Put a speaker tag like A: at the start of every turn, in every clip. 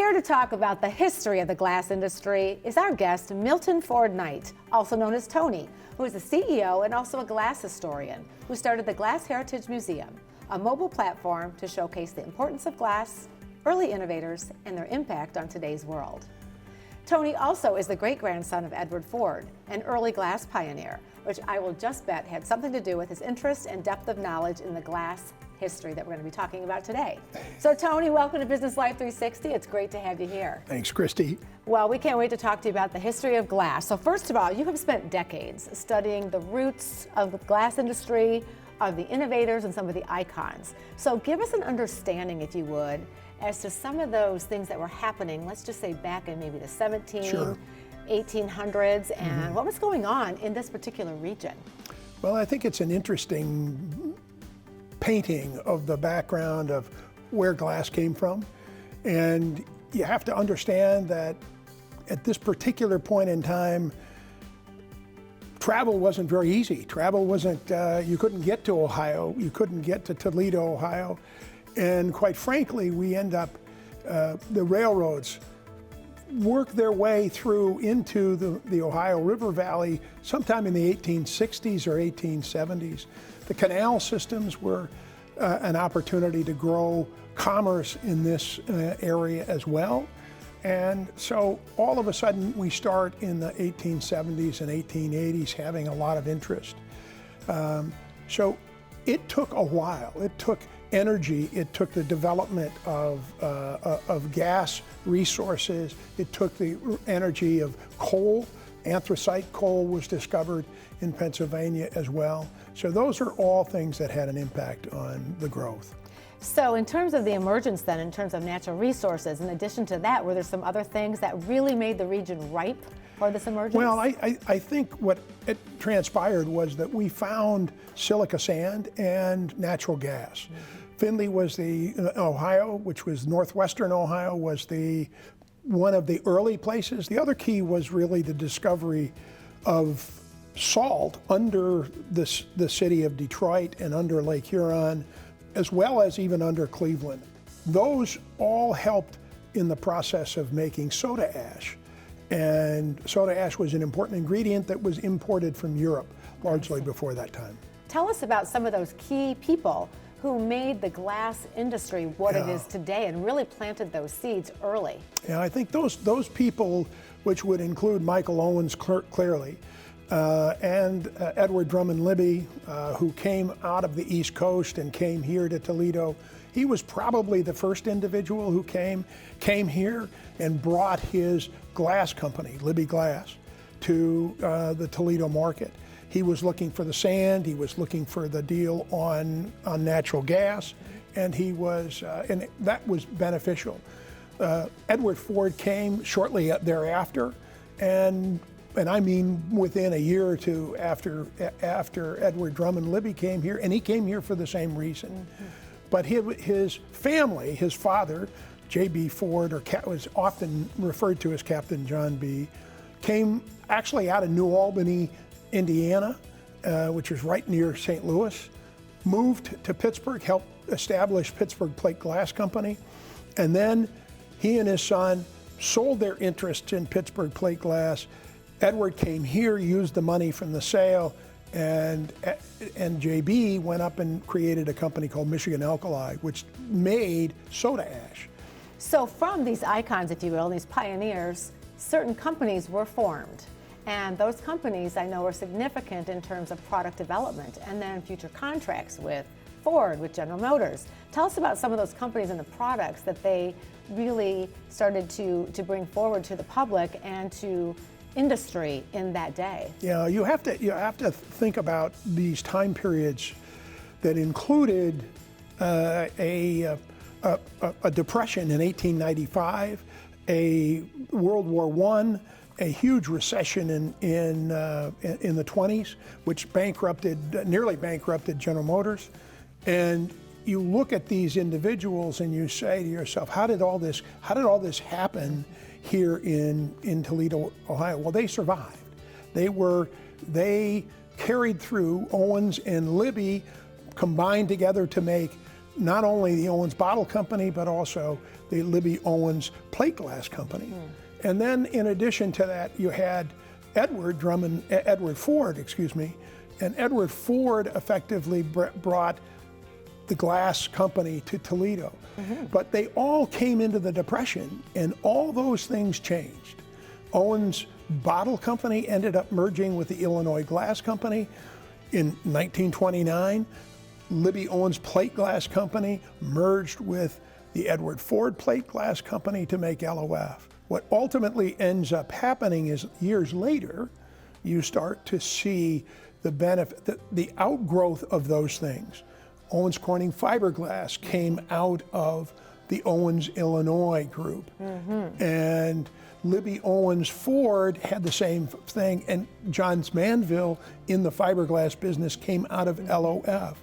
A: Here to talk about the history of the glass industry is our guest, Milton Ford Knight, also known as Tony, who is the CEO and also a glass historian who started the Glass Heritage Museum, a mobile platform to showcase the importance of glass, early innovators, and their impact on today's world. Tony also is the great-grandson of Edward Ford, an early glass pioneer, which I will just bet had something to do with his interest and depth of knowledge in the glass history that we're going to be talking about today. So Tony, welcome to Business Life 360. It's great to have you here.
B: Thanks, Christy.
A: Well, we can't wait to talk to you about the history of glass. So first of all, you have spent decades studying the roots of the glass industry, of the innovators, and some of the icons. So give us an understanding, if you would, as to some of those things that were happening, let's just say back in maybe the 1800s, and what was going on in this particular region?
B: Well, I think it's an interesting painting of the background of where glass came from. And you have to understand that at this particular point in time, travel wasn't very easy. Travel wasn't, you couldn't get to Ohio, you couldn't get to Toledo, Ohio. And quite frankly, we end up, the railroads work their way through into the Ohio River Valley sometime in the 1860s or 1870s. The canal systems were an opportunity to grow commerce in this area as well. And so all of a sudden we start in the 1870s and 1880s having a lot of interest. So it took a while. It took energy. It took the development of gas resources. It took the energy of coal. Anthracite coal was discovered in Pennsylvania as well. So those are all things that had an impact on the growth.
A: So in terms of the emergence then, in terms of natural resources, in addition to that, were there some other things that really made the region ripe for this emergence?
B: Well, I think what it transpired was that we found silica sand and natural gas. Findlay was Ohio, which was northwestern Ohio, was one of the early places. The other key was really the discovery of salt under the city of Detroit and under Lake Huron, as well as even under Cleveland. Those all helped in the process of making soda ash. And soda ash was an important ingredient that was imported from Europe largely before that time.
A: Tell us about some of those key people who made the glass industry what it is today and really planted those seeds early.
B: Yeah, I think those people, which would include Michael Owens clearly, and Edward Drummond Libby, who came out of the East Coast and came here to Toledo. He was probably the first individual who came here and brought his glass company, Libby Glass, to the Toledo market. He was looking for the sand, he was looking for the deal on natural gas, and and that was beneficial. Edward Ford came shortly thereafter, and I mean within a year or two after Edward Drummond Libby came here, and he came here for the same reason. But his family, his father, J.B. Ford, or was often referred to as Captain John B., came actually out of New Albany, Indiana, which was right near St. Louis, moved to Pittsburgh, helped establish Pittsburgh Plate Glass Company, and then he and his son sold their interests in Pittsburgh Plate Glass. Edward came here, used the money from the sale, and JB went up and created a company called Michigan Alkali, which made soda ash.
A: So from these icons, if you will, these pioneers, certain companies were formed. And those companies I know are significant in terms of product development and then future contracts with Ford, with General Motors. Tell us about some of those companies and the products that they really started to bring forward to the public and to industry in that day.
B: Yeah, you have to think about these time periods that included a depression in 1895, a World War I, a huge recession in the 20s, which nearly bankrupted General Motors. And you look at these individuals and you say to yourself, how did all this happen here in Toledo, Ohio? Well, they survived. They carried through. Owens and Libby combined together to make not only the Owens Bottle Company, but also the Libby Owens Plate Glass Company. And then in addition to that, you had Edward Ford, and Edward Ford effectively brought the glass company to Toledo. But they all came into the Depression, and all those things changed. Owens Bottle Company ended up merging with the Illinois Glass Company in 1929. Libby Owens Plate Glass Company merged with the Edward Ford Plate Glass Company to make LOF. What ultimately ends up happening is years later, you start to see the benefit, the outgrowth of those things. Owens Corning Fiberglass came out of the Owens, Illinois group. And Libby Owens Ford had the same thing, and Johns Manville in the fiberglass business came out of LOF.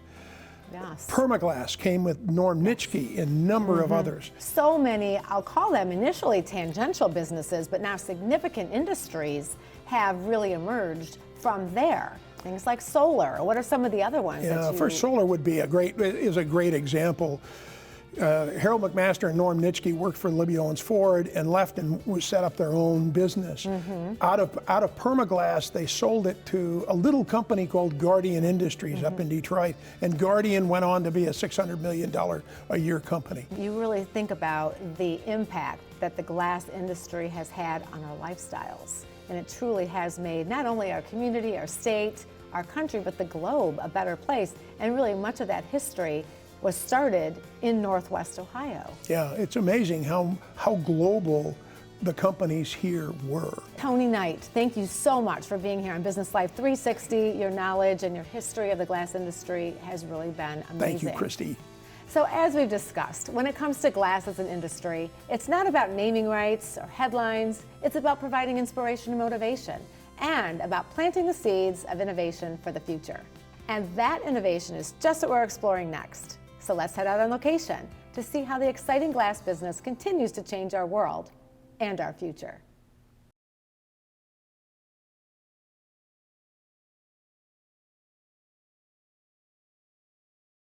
A: Yes.
B: Permaglass came with Norm Nitschke and a number of others.
A: So many, I'll call them initially tangential businesses, but now significant industries have really emerged from there. Things like solar. What are some of the other ones?
B: Yeah, First Solar would be a great example. Harold McMaster and Norm Nitschke worked for Libby Owens Ford and left and set up their own business. Out of Permaglass, they sold it to a little company called Guardian Industries up in Detroit, and Guardian went on to be a $600 million a year company.
A: You really think about the impact that the glass industry has had on our lifestyles, and it truly has made not only our community, our state, our country, but the globe a better place. And really much of that history was started in Northwest Ohio.
B: Yeah, it's amazing how global the companies here were.
A: Tony Knight, thank you so much for being here on Business Life 360. Your knowledge and your history of the glass industry has really been amazing.
B: Thank you, Christy.
A: So as we've discussed, when it comes to glass as an industry, it's not about naming rights or headlines. It's about providing inspiration and motivation, and about planting the seeds of innovation for the future. And that innovation is just what we're exploring next. So let's head out on location to see how the exciting glass business continues to change our world and our future.